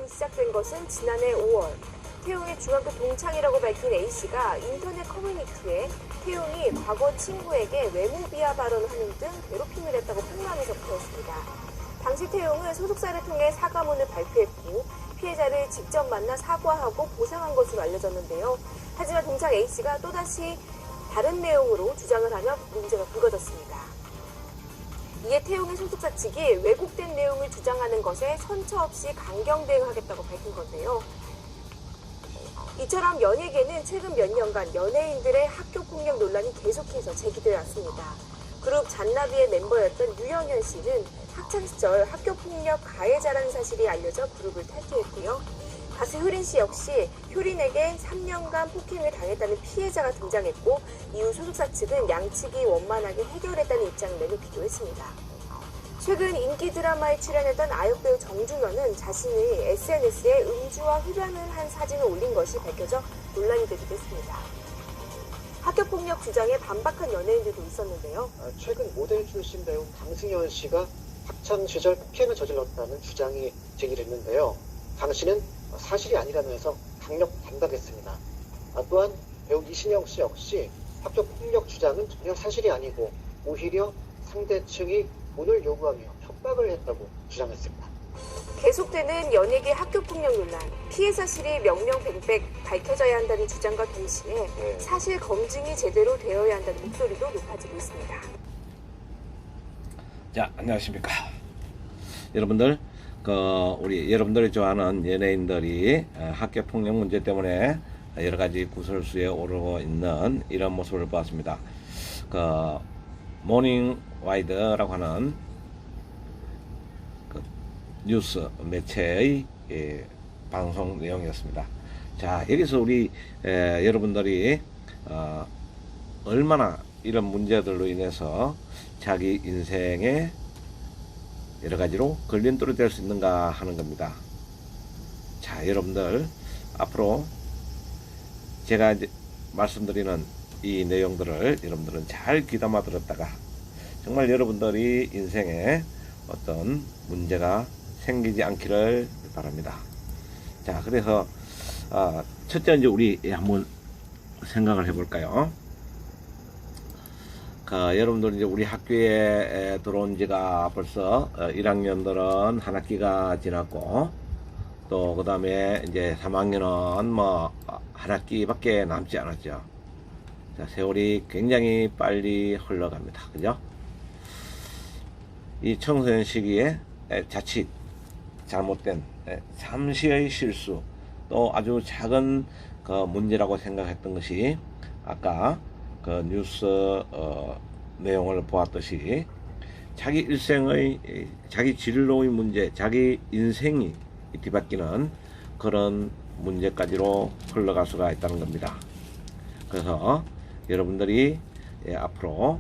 논란이 시작된 것은 지난해 5월. 태용의 중학교 동창이라고 밝힌 A씨가 인터넷 커뮤니티에 태용이 과거 친구에게 외모 비하 발언을 하는 등 괴롭힘을 했다고 폭로하면서부터였습니다. 당시 태용은 소속사를 통해 사과문을 발표했고 피해자를 직접 만나 사과하고 보상한 것으로 알려졌는데요. 하지만 동창 A씨가 또다시 다른 내용으로 주장을 하며 문제가 불거졌습니다. 이에 태용의 소속사 측이 왜곡된 내용을 주장하는 것에 선처 없이 강경 대응하겠다고 밝힌 건데요. 이처럼 연예계는 최근 몇 년간 연예인들의 학교폭력 논란이 계속해서 제기되어 왔습니다. 그룹 잔나비의 멤버였던 유영현 씨는 학창시절 학교폭력 가해자라는 사실이 알려져 그룹을 탈퇴했고요. 가수 효린 씨 역시 효린에게 3년간 폭행을 당했다는 피해자가 등장했고 이후 소속사 측은 양측이 원만하게 해결했다는 입장을 내놓기도 했습니다. 최근 인기 드라마에 출연했던 아역배우 정준호는 자신이 SNS에 음주와 흡연을 한 사진을 올린 것이 밝혀져 논란이 되기도 했습니다. 학교폭력 주장에 반박한 연예인들도 있었는데요. 최근 모델 출신 배우 강승현 씨가 학창시절 폭행을 저질렀다는 주장이 제기됐는데요. 강 씨는 사실이 아니라면서 강력 반박했습니다. 또한 배우 이신영 씨 역시 학교폭력 주장은 전혀 사실이 아니고 오히려 상대 측이 돈을 요구하며 협박을 했다고 주장했습니다. 계속되는 연예계 학교폭력 논란, 피해 사실이 명명백백 밝혀져야 한다는 주장과 동시에 사실 검증이 제대로 되어야 한다는 목소리도 높아지고 있습니다. 자, 안녕하십니까. 여러분들, 우리 여러분들이 좋아하는 연예인들이 학교폭력 문제 때문에 여러 가지 구설수에 오르고 있는 이런 모습을 보았습니다. 모닝 와이드라고 하는 뉴스 매체의 방송 내용이었습니다. 자, 여기서 우리 여러분들이 얼마나 이런 문제들로 인해서 자기 인생에 여러 가지로 걸림돌이 될 수 있는가 하는 겁니다. 자, 여러분들 앞으로 제가 이제 말씀드리는 이 내용들을 여러분들은 잘 귀담아 들었다가 정말 여러분들이 인생에 어떤 문제가 생기지 않기를 바랍니다. 자, 그래서 첫째 이제 우리 한번 생각을 해볼까요? 여러분들 이제 우리 학교에 들어온 지가 벌써 1학년들은 한 학기가 지났고 또 그 다음에 이제 3학년은 뭐 한 학기밖에 남지 않았죠. 자, 세월이 굉장히 빨리 흘러갑니다. 그죠? 이 청소년 시기에 자칫 잘못된 잠시의 실수 또 아주 작은 문제라고 생각했던 것이 아까 뉴스 내용을 보았듯이 자기 일생의 자기 진로의 문제, 자기 인생이 뒤바뀌는 그런 문제까지로 흘러갈 수가 있다는 겁니다. 그래서 여러분들이 앞으로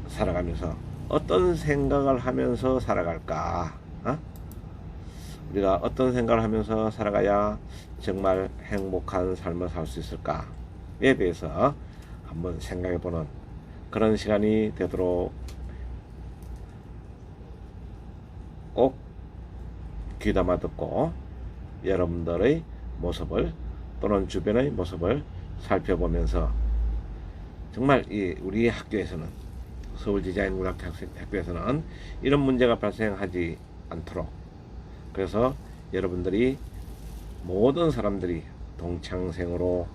살아가면서 어떤 생각을 하면서 살아갈까? 우리가 어떤 생각을 하면서 살아가야 정말 행복한 삶을 살 수 있을까에 대해서 한번 생각해보는 그런 시간이 되도록 꼭 귀담아 듣고 여러분들의 모습을 또는 주변의 모습을 살펴보면서 정말 우리 학교에서는 서울디자인문학학교에서는 이런 문제가 발생하지 않도록 그래서 여러분들이 모든 사람들이 동창생으로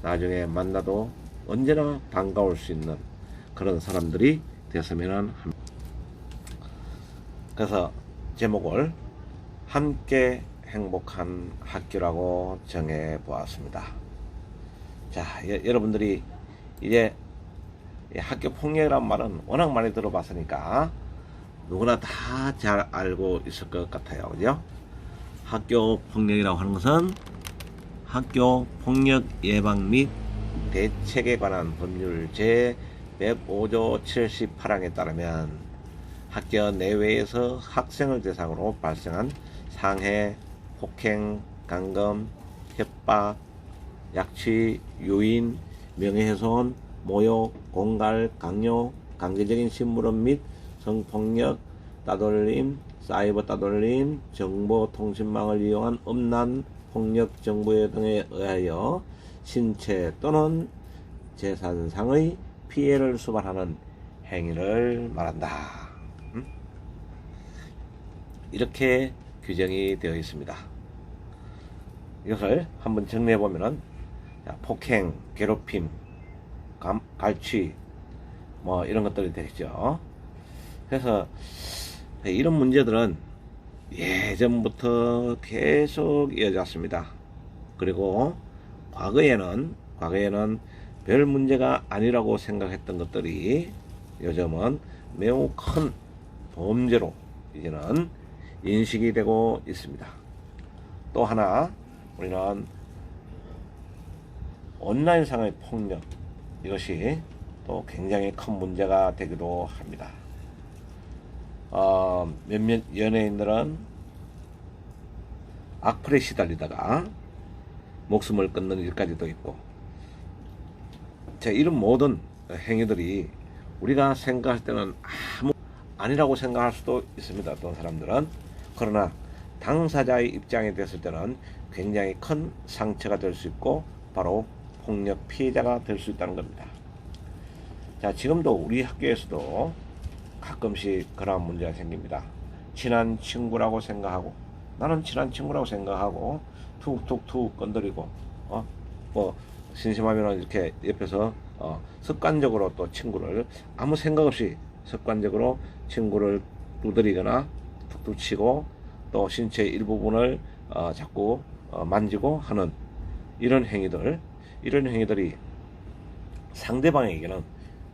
나중에 만나도 언제나 반가울 수 있는 그런 사람들이 됐으면 합니다. 그래서 제목을 함께 행복한 학교라고 정해 보았습니다. 자, 여러분들이 이제 학교 폭력이란 말은 워낙 많이 들어봤으니까 누구나 다 잘 알고 있을 것 같아요. 그죠? 학교 폭력이라고 하는 것은 학교 폭력 예방 및 대책에 관한 법률 제 105조 78항에 따르면 학교 내외에서 학생을 대상으로 발생한 상해, 폭행, 감금, 협박, 약취, 유인, 명예훼손, 모욕, 공갈, 강요, 강제적인 심부름 및 성폭력, 따돌림, 사이버 따돌림, 정보통신망을 이용한 음란, 폭력, 정보에 등에 의하여 신체 또는 재산상의 피해를 수반하는 행위를 말한다. 이렇게 규정이 되어 있습니다. 이것을 한번 정리해 보면은 폭행, 괴롭힘, 갈취 뭐 이런 것들이 되겠죠. 그래서 이런 문제들은 예전부터 계속 이어졌습니다. 그리고 과거에는 별 문제가 아니라고 생각했던 것들이 요즘은 매우 큰 범죄로 이제는 인식이 되고 있습니다. 또 하나 우리는 온라인상의 폭력, 이것이 또 굉장히 큰 문제가 되기도 합니다. 몇몇 연예인들은 악플에 시달리다가 목숨을 끊는 일까지도 있고, 이런 모든 행위들이 우리가 생각할 때는 아무 아니라고 생각할 수도 있습니다. 어떤 사람들은. 그러나 당사자의 입장에 됐을 때는 굉장히 큰 상처가 될 수 있고 바로 폭력 피해자가 될 수 있다는 겁니다. 자, 지금도 우리 학교에서도 가끔씩 그런 문제가 생깁니다. 친한 친구라고 생각하고, 나는 친한 친구라고 생각하고 툭툭툭 건드리고 뭐 심심하면 이렇게 옆에서 습관적으로 또 친구를 아무 생각 없이 습관적으로 친구를 두드리거나 툭툭 치고 또 신체 일부분을 자꾸 만지고 하는 이런 행위들이 상대방에게는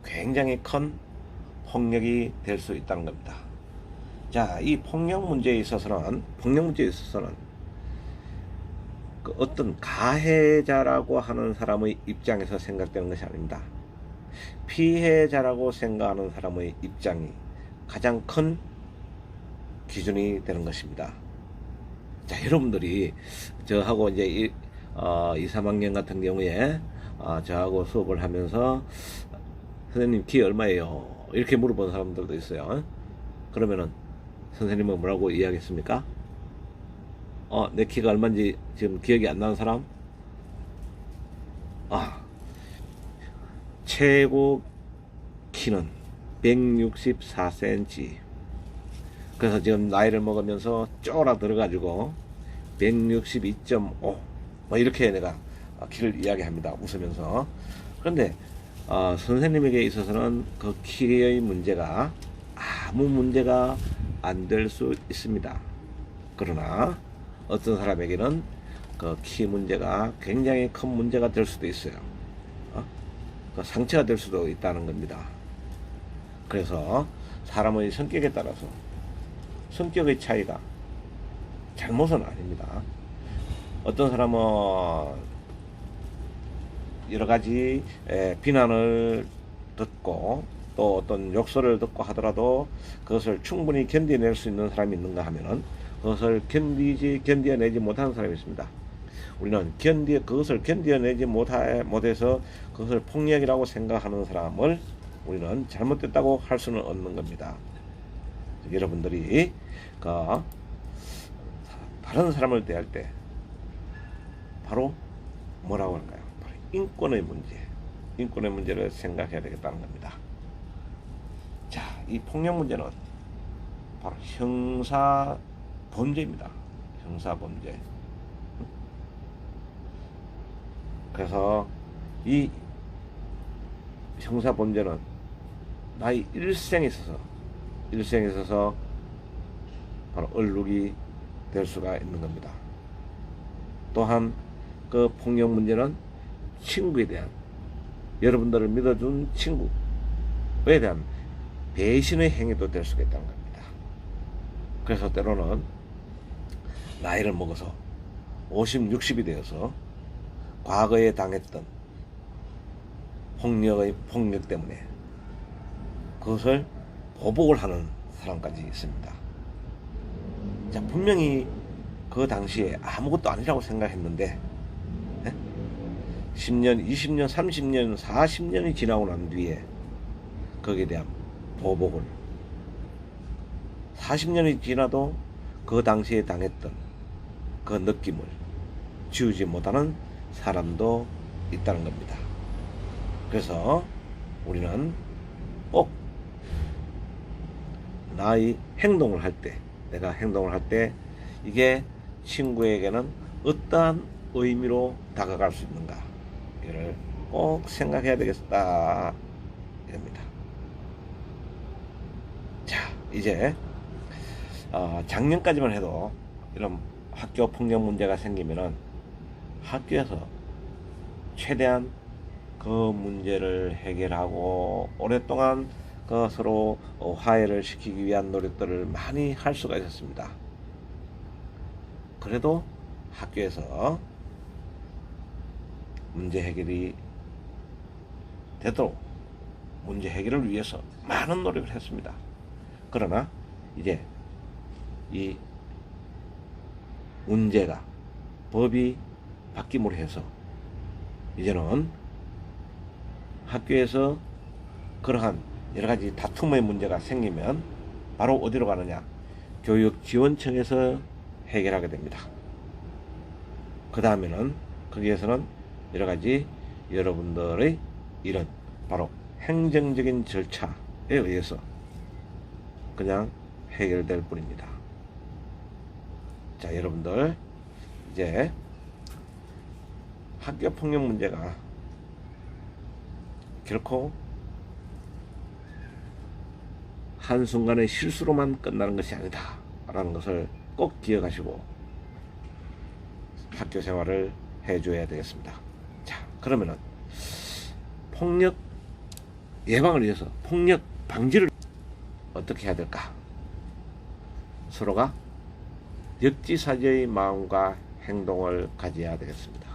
굉장히 큰 폭력이 될 수 있다는 겁니다. 자, 이 폭력 문제에 있어서는 그 어떤 가해자라고 하는 사람의 입장에서 생각되는 것이 아닙니다. 피해자라고 생각하는 사람의 입장이 가장 큰 기준이 되는 것입니다. 자, 여러분들이 저하고 이제 2, 3학년 같은 경우에 저하고 수업을 하면서 선생님 키 얼마예요? 이렇게 물어본 사람들도 있어요. 그러면은 선생님은 뭐라고 이야기했습니까? 내 키가 얼마인지 지금 기억이 안 나는 사람? 최고 키는 164cm. 그래서 지금 나이를 먹으면서 쫄아들어가지고 162.5 뭐 이렇게 내가 키를 이야기합니다. 웃으면서. 그런데 선생님에게 있어서는 그 키의 문제가 아무 문제가 안 될 수 있습니다. 그러나 어떤 사람에게는 그 키 문제가 굉장히 큰 문제가 될 수도 있어요. 그 상처가 될 수도 있다는 겁니다. 그래서 사람의 성격에 따라서 성격의 차이가 잘못은 아닙니다. 어떤 사람은 여러 가지 비난을 듣고 또 어떤 욕설을 듣고 하더라도 그것을 충분히 견뎌낼 수 있는 사람이 있는가 하면은 그것을 견뎌내지 못하는 사람이 있습니다. 우리는 그것을 견뎌내지 못해서 그것을 폭력이라고 생각하는 사람을 우리는 잘못됐다고 할 수는 없는 겁니다. 여러분들이 다른 사람을 대할 때 바로 뭐라고 할까요? 바로 인권의 문제를 생각해야 되겠다는 겁니다. 자, 이 폭력 문제는 바로 형사 범죄입니다. 형사 범죄. 그래서 이 형사 범죄는 나의 일생에 있어서 바로 얼룩이 될 수가 있는 겁니다. 또한 그 폭력 문제는 친구에 대한, 여러분들을 믿어준 친구에 대한 배신의 행위도 될 수가 있다는 겁니다. 그래서 때로는 나이를 먹어서 50, 60이 되어서 과거에 당했던 폭력 때문에 그것을 보복을 하는 사람까지 있습니다. 자, 분명히 그 당시에 아무것도 아니라고 생각했는데 10년, 20년, 30년, 40년이 지나고 난 뒤에 거기에 대한 보복을 40년이 지나도 그 당시에 당했던 그 느낌을 지우지 못하는 사람도 있다는 겁니다. 그래서 우리는 꼭 나의 행동을 할 때, 내가 행동을 할 때 이게 친구에게는 어떠한 의미로 다가갈 수 있는가, 이를 꼭 생각해야 되겠다 이겁니다. 자, 이제 작년까지만 해도 이런 학교 폭력 문제가 생기면은 학교에서 최대한 그 문제를 해결하고 오랫동안 그 서로 화해를 시키기 위한 노력들을 많이 할 수가 있었습니다. 그래도 학교에서 문제 해결이 되도록 문제 해결을 위해서 많은 노력을 했습니다. 그러나 이제 이 문제가 법이 바뀜으로 해서 이제는 학교에서 그러한 여러 가지 다툼의 문제가 생기면 바로 어디로 가느냐? 교육지원청에서 해결하게 됩니다. 그 다음에는 거기에서는 여러 가지 여러분들의 이런 바로 행정적인 절차에 의해서 그냥 해결될 뿐입니다. 자, 여러분들 이제 학교 폭력 문제가 결코 한순간의 실수로만 끝나는 것이 아니다 라는 것을 꼭 기억하시고 학교 생활을 해줘야 되겠습니다. 자, 그러면은 폭력 예방을 위해서, 폭력 방지를 어떻게 해야 될까? 서로가 역지사지의 마음과 행동을 가져야 되겠습니다.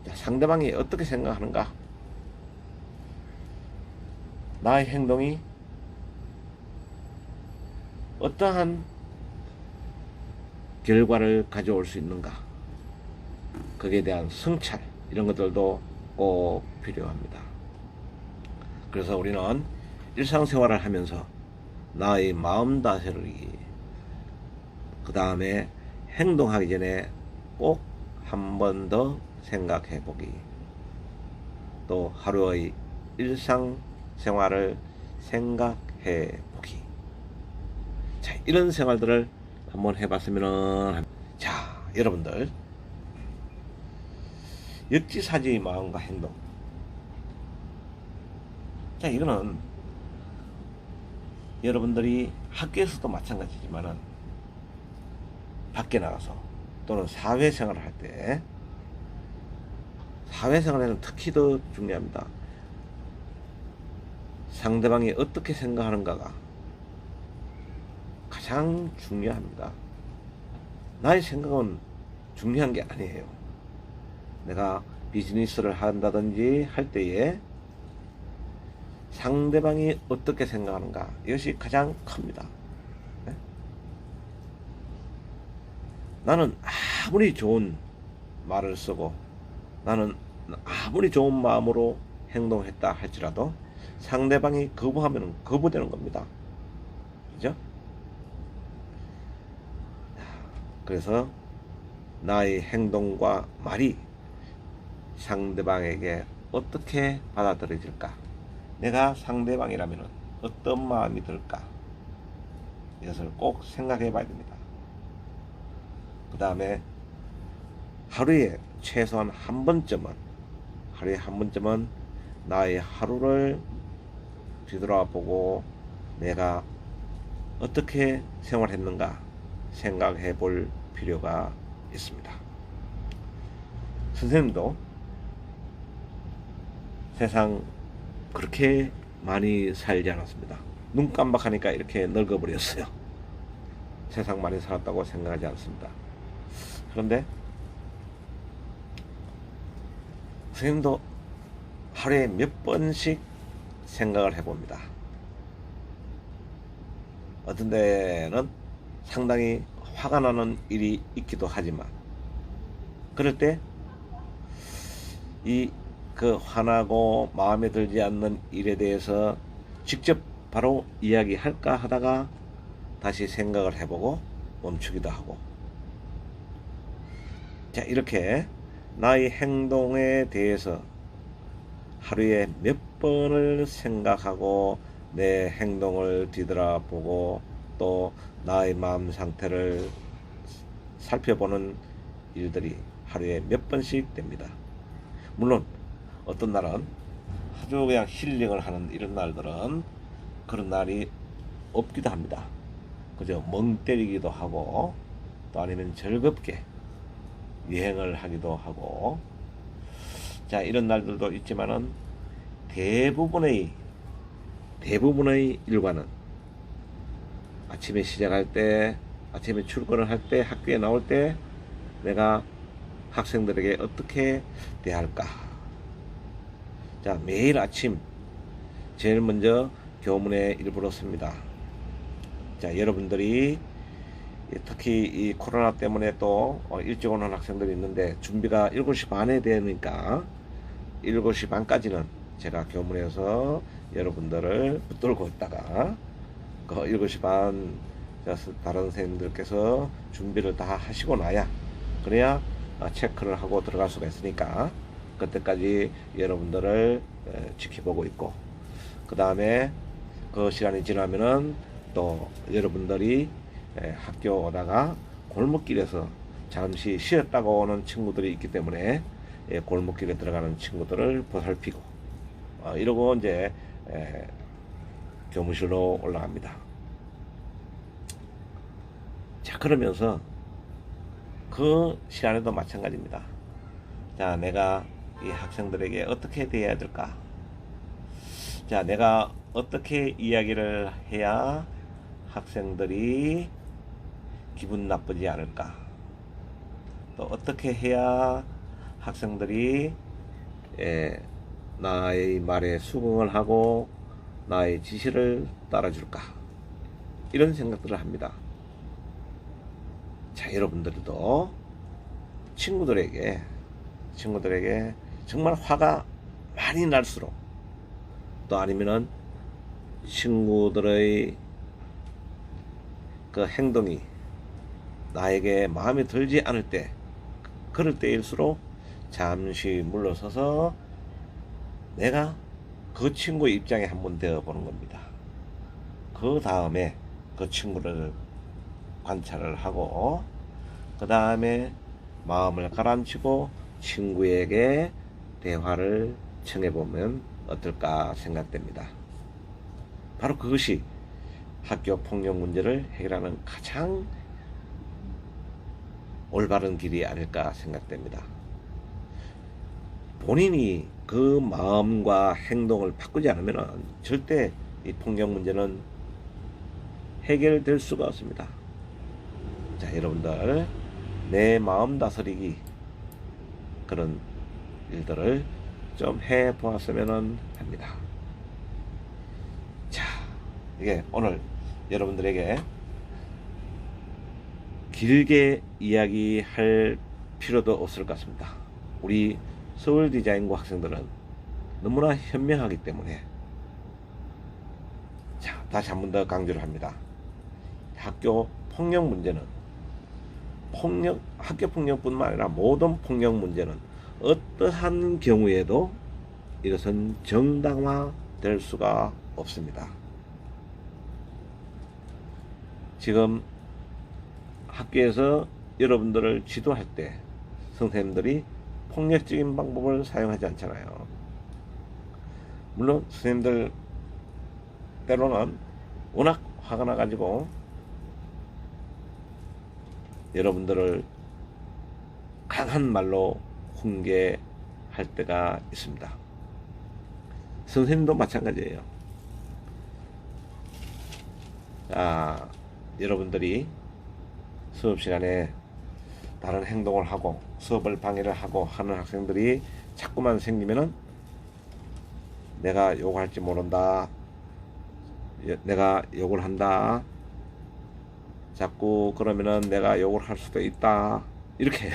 자, 상대방이 어떻게 생각하는가? 나의 행동이 어떠한 결과를 가져올 수 있는가? 거기에 대한 성찰, 이런 것들도 꼭 필요합니다. 그래서 우리는 일상생활을 하면서 나의 마음 다스리기, 그 다음에 행동하기 전에 꼭 한 번 더 생각해 보기, 또 하루의 일상생활을 생각해 보기. 자, 이런 생활들을 한번 해봤으면. 자, 여러분들 역지사지의 마음과 행동. 자, 이거는 여러분들이 학교에서도 마찬가지지만은 밖에 나가서 또는 사회생활을 할 때, 사회생활에는 특히 더 중요합니다. 상대방이 어떻게 생각하는가가 가장 중요합니다. 나의 생각은 중요한 게 아니에요. 내가 비즈니스를 한다든지 할 때에 상대방이 어떻게 생각하는가, 이것이 가장 큽니다. 네? 나는 아무리 좋은 말을 쓰고 나는 아무리 좋은 마음으로 행동했다 할지라도 상대방이 거부하면 거부되는 겁니다. 그죠? 그래서 나의 행동과 말이 상대방에게 어떻게 받아들여질까? 내가 상대방이라면 어떤 마음이 들까? 이것을 꼭 생각해 봐야 됩니다. 그 다음에 하루에 최소한 한 번쯤은 나의 하루를 뒤돌아보고 내가 어떻게 생활했는가 생각해 볼 필요가 있습니다. 선생님도 세상 그렇게 많이 살지 않았습니다. 눈 깜박하니까 이렇게 늙어버렸어요. 세상 많이 살았다고 생각하지 않습니다. 그런데 선생님도 하루에 몇 번씩 생각을 해봅니다. 어떤 데는 상당히 화가 나는 일이 있기도 하지만 그럴 때 그 화나고 마음에 들지 않는 일에 대해서 직접 바로 이야기할까 하다가 다시 생각을 해보고 멈추기도 하고, 자, 이렇게 나의 행동에 대해서 하루에 몇 번을 생각하고 내 행동을 뒤돌아보고 또 나의 마음 상태를 살펴보는 일들이 하루에 몇 번씩 됩니다. 물론 어떤 날은 아주 그냥 힐링을 하는 이런 날들은 그런 날이 없기도 합니다. 그저 멍 때리기도 하고 또 아니면 즐겁게 여행을 하기도 하고, 자, 이런 날들도 있지만은 대부분의 일과는 아침에 시작할 때, 아침에 출근을 할 때, 학교에 나올 때 내가 학생들에게 어떻게 대할까. 자, 매일 아침 제일 먼저 교문에 일부러 섭니다. 자, 여러분들이 특히 이 코로나 때문에 또 일찍 오는 학생들이 있는데 준비가 7시 반에 되니까 7시 반까지는 제가 교문에서 여러분들을 붙들고 있다가 그 7시 반 다른 선생님들께서 준비를 다 하시고 나야 그래야 체크를 하고 들어갈 수가 있으니까 그때까지 여러분들을 지켜보고 있고, 그 다음에 그 시간이 지나면은 또 여러분들이 학교 오다가 골목길에서 잠시 쉬었다고 오는 친구들이 있기 때문에 골목길에 들어가는 친구들을 보살피고 이러고 이제 교무실로 올라갑니다. 자, 그러면서 그 시간에도 마찬가지입니다. 자, 내가 이 학생들에게 어떻게 대해야 될까? 자, 내가 어떻게 이야기를 해야 학생들이 기분 나쁘지 않을까? 또 어떻게 해야 학생들이 나의 말에 수긍을 하고 나의 지시를 따라줄까? 이런 생각들을 합니다. 자, 여러분들도 친구들에게 정말 화가 많이 날수록, 또 아니면은 친구들의 그 행동이 나에게 마음에 들지 않을 때, 그럴 때일수록 잠시 물러서서 내가 그 친구의 입장에 한번 되어 보는 겁니다. 그 다음에 그 친구를 관찰을 하고 그 다음에 마음을 가라앉히고 친구에게 대화를 청해보면 어떨까 생각됩니다. 바로 그것이 학교 폭력 문제를 해결하는 가장 올바른 길이 아닐까 생각됩니다. 본인이 그 마음과 행동을 바꾸지 않으면 절대 이 폭력 문제는 해결될 수가 없습니다. 자, 여러분들 내 마음 다스리기 그런 일들을 좀 해보았으면 합니다. 자, 이게 오늘 여러분들에게 길게 이야기할 필요도 없을 것 같습니다. 우리 서울디자인고 학생들은 너무나 현명하기 때문에, 자, 다시 한 번 더 강조를 합니다. 학교 폭력 문제는 학교 폭력뿐만 아니라 모든 폭력 문제는 어떠한 경우에도 이것은 정당화될 수가 없습니다. 지금 학교에서 여러분들을 지도할 때 선생님들이 폭력적인 방법을 사용하지 않잖아요. 물론 선생님들 때로는 워낙 화가 나가지고 여러분들을 강한 말로 훈계할 때가 있습니다. 선생님도 마찬가지예요. 자, 여러분들이 수업 시간에 다른 행동을 하고 수업을 방해를 하고 하는 학생들이 자꾸만 생기면은 내가 욕할지 모른다, 내가 욕을 한다, 자꾸 그러면은 내가 욕을 할 수도 있다, 이렇게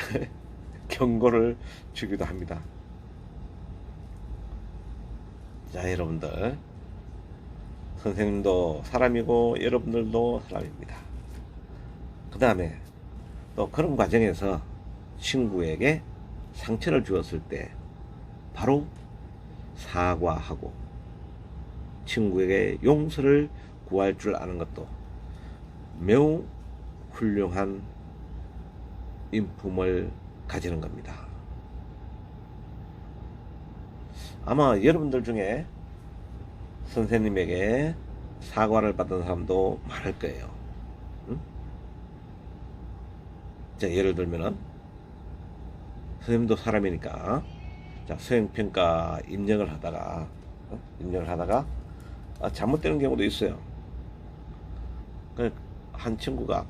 경고를 주기도 합니다. 자, 여러분들 선생님도 사람이고 여러분들도 사람입니다. 그 다음에 또 그런 과정에서 친구에게 상처를 주었을 때 바로 사과하고 친구에게 용서를 구할 줄 아는 것도 매우 훌륭한 인품을 가지는 겁니다. 아마 여러분들 중에 선생님에게 사과를 받은 사람도 많을 거예요. 응? 자, 예를 들면은 선생님도 사람이니까 자, 수행평가 입력을 하다가 잘못되는 경우도 있어요. 한 친구가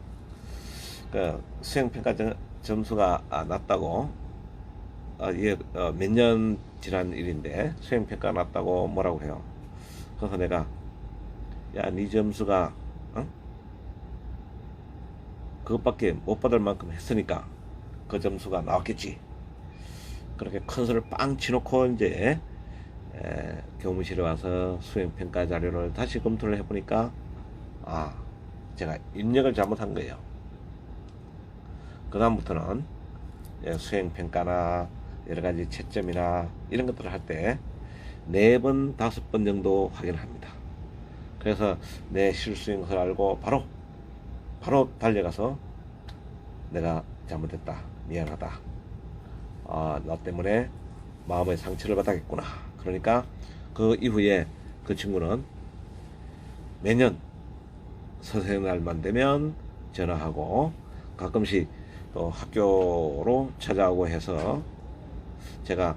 수행평가 점수가 낮다고 이게 몇 년 지난 일인데 수행평가 낮다고 뭐라고 해요. 그래서 내가 야, 네 점수가 그것밖에 못 받을 만큼 했으니까 그 점수가 나왔겠지. 그렇게 큰 소리를 빵 치놓고 이제 교무실에 와서 수행평가 자료를 다시 검토를 해보니까 제가 입력을 잘못한 거예요. 그 다음부터는 수행평가나 여러가지 채점이나 이런 것들을 할 때 4번, 5번 정도 확인을 합니다. 그래서 내 실수인 것을 알고 바로 달려가서 내가 잘못했다, 미안하다, 나 때문에 마음의 상처를 받았겠구나. 그러니까 그 이후에 그 친구는 매년 선생님 날만 되면 전화하고 가끔씩 또 학교로 찾아오고 해서 제가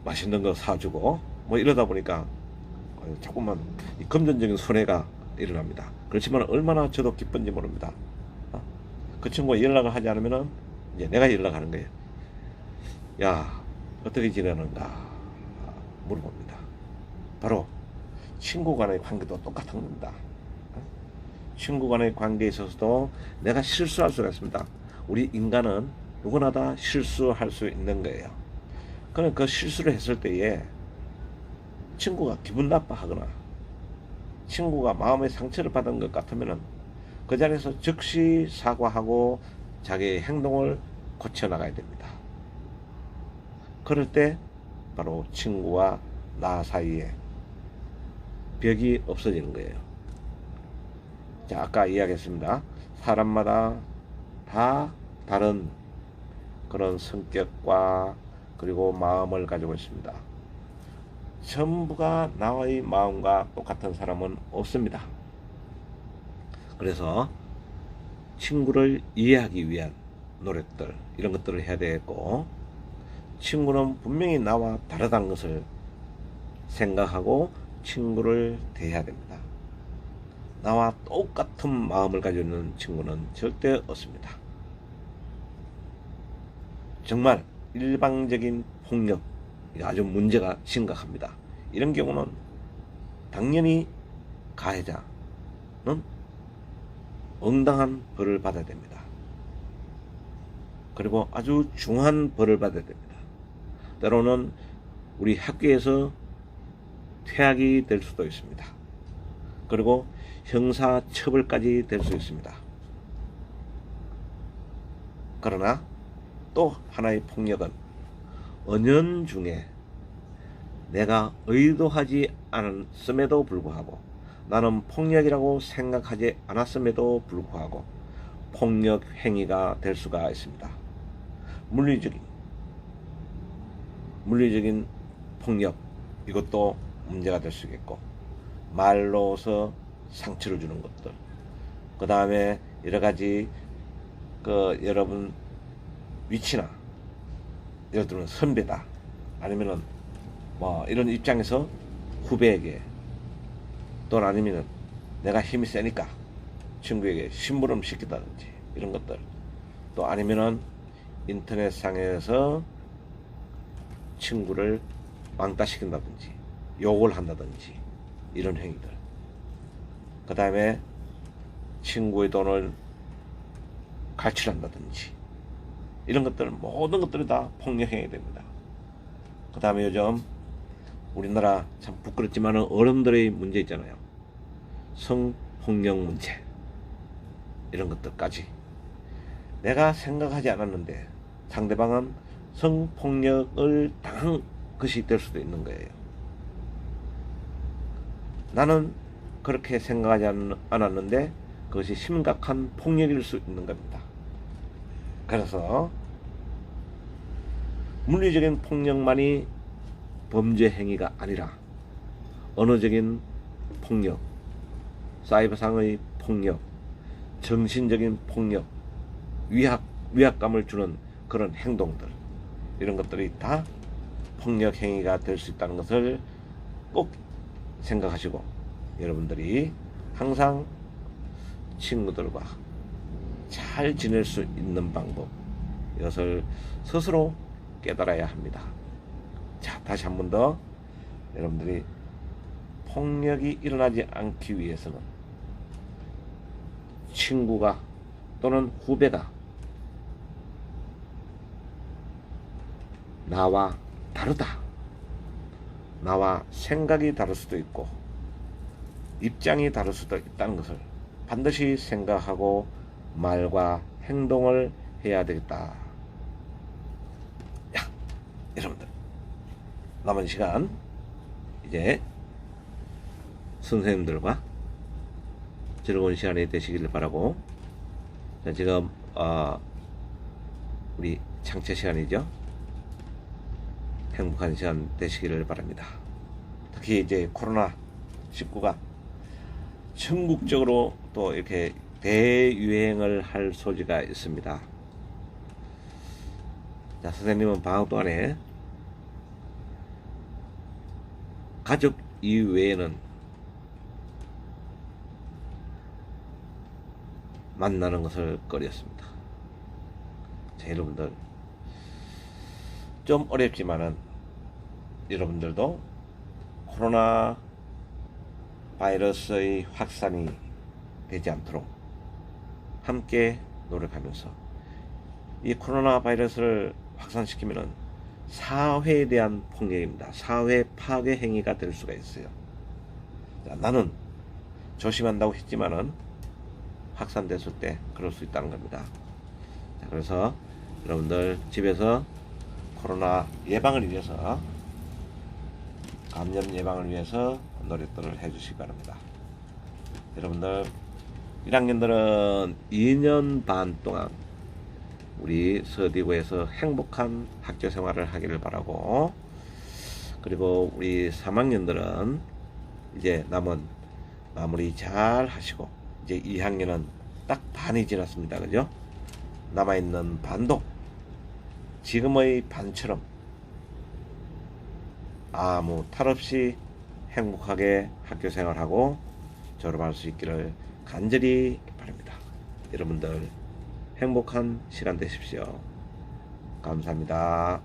맛있는 거 사주고 뭐 이러다 보니까 자꾸만 금전적인 손해가 일어납니다. 그렇지만 얼마나 저도 기쁜지 모릅니다. 그 친구가 연락을 하지 않으면은 이제 내가 연락하는 거예요. 야, 어떻게 지내는가 물어봅니다. 바로 친구 간의 관계도 똑같은 겁니다. 친구 간의 관계에 있어서도 내가 실수할 수가 있습니다. 우리 인간은 누구나 다 실수할 수 있는 거예요. 그럼 그 실수를 했을 때에 친구가 기분 나빠하거나 친구가 마음의 상처를 받은 것 같으면은 그 자리에서 즉시 사과하고 자기의 행동을 고쳐나가야 됩니다. 그럴 때 바로 친구와 나 사이에 벽이 없어지는 거예요. 자, 아까 이야기했습니다. 사람마다 다 다른 그런 성격과 그리고 마음을 가지고 있습니다. 전부가 나의 마음과 똑같은 사람은 없습니다. 그래서 친구를 이해하기 위한 노력들, 이런 것들을 해야 되겠고, 친구는 분명히 나와 다르다는 것을 생각하고 친구를 대해야 됩니다. 나와 똑같은 마음을 가지고 있는 친구는 절대 없습니다. 정말 일방적인 폭력, 아주 문제가 심각합니다. 이런 경우는 당연히 가해자는 응당한 벌을 받아야 됩니다. 그리고 아주 중한 벌을 받아야 됩니다. 때로는 우리 학교에서 퇴학이 될 수도 있습니다. 그리고 형사처벌까지 될 수 있습니다. 그러나 또 하나의 폭력은 은연중에 내가 의도하지 않았음에도 불구하고, 나는 폭력이라고 생각하지 않았음에도 불구하고 폭력 행위가 될 수가 있습니다. 물리적인 폭력, 이것도 문제가 될 수 있겠고, 말로서 상처를 주는 것들, 그 다음에 여러가지 여러분 위치나, 예를 들면 선배다, 아니면은 뭐 이런 입장에서 후배에게, 또 아니면은 내가 힘이 세니까 친구에게 심부름 시킨다든지 이런 것들, 또 아니면은 인터넷상에서 친구를 왕따시킨다든지 욕을 한다든지 이런 행위들, 그 다음에 친구의 돈을 갈취한다든지 이런 것들, 모든 것들이 다 폭력행위 됩니다. 그 다음에 요즘 우리나라 참 부끄럽지만 어른들의 문제 있잖아요. 성폭력 문제 이런 것들까지 내가 생각하지 않았는데 상대방은 성폭력을 당한 것이 될 수도 있는 거예요. 나는 그렇게 생각하지 않았는데 그것이 심각한 폭력일 수 있는 겁니다. 그래서 물리적인 폭력만이 범죄 행위가 아니라 언어적인 폭력, 사이버상의 폭력, 정신적인 폭력, 위압감을 주는 그런 행동들, 이런 것들이 다 폭력 행위가 될 수 있다는 것을 꼭 생각하시고 여러분들이 항상 친구들과 잘 지낼 수 있는 방법, 이것을 스스로 깨달아야 합니다. 자, 다시 한 번 더 여러분들이 폭력이 일어나지 않기 위해서는 친구가 또는 후배가 나와 다르다, 나와 생각이 다를 수도 있고 입장이 다를 수도 있다는 것을 반드시 생각하고 말과 행동을 해야 되겠다. 야, 여러분들 남은 시간 이제 선생님들과 즐거운 시간이 되시길 바라고, 자, 지금 우리 창체 시간이죠. 행복한 시간 되시기를 바랍니다. 특히 이제 코로나19가 전국적으로 또 이렇게 대유행을 할 소지가 있습니다. 자, 선생님은 방학 동안에 가족 이외에는 만나는 것을 꺼렸습니다. 자, 여러분들 좀 어렵지만은 여러분들도 코로나 바이러스의 확산이 되지 않도록 함께 노력하면서, 이 코로나 바이러스를 확산시키면은 사회에 대한 폭력입니다. 사회 파괴 행위가 될 수가 있어요. 자, 나는 조심한다고 했지만은 확산됐을 때 그럴 수 있다는 겁니다. 자, 그래서 여러분들 집에서 코로나 예방을 위해서, 감염 예방을 위해서 노력들을 해주시기 바랍니다. 여러분들 1학년들은 2년 반 동안 우리 서디고에서 행복한 학교 생활을 하기를 바라고, 그리고 우리 3학년들은 이제 남은 마무리 잘 하시고, 이제 2학년은 딱 반이 지났습니다. 그죠? 남아있는 반도 지금의 반처럼 아무 탈 없이 행복하게 학교 생활하고 졸업할 수 있기를 간절히 바랍니다. 여러분들 행복한 시간 되십시오. 감사합니다.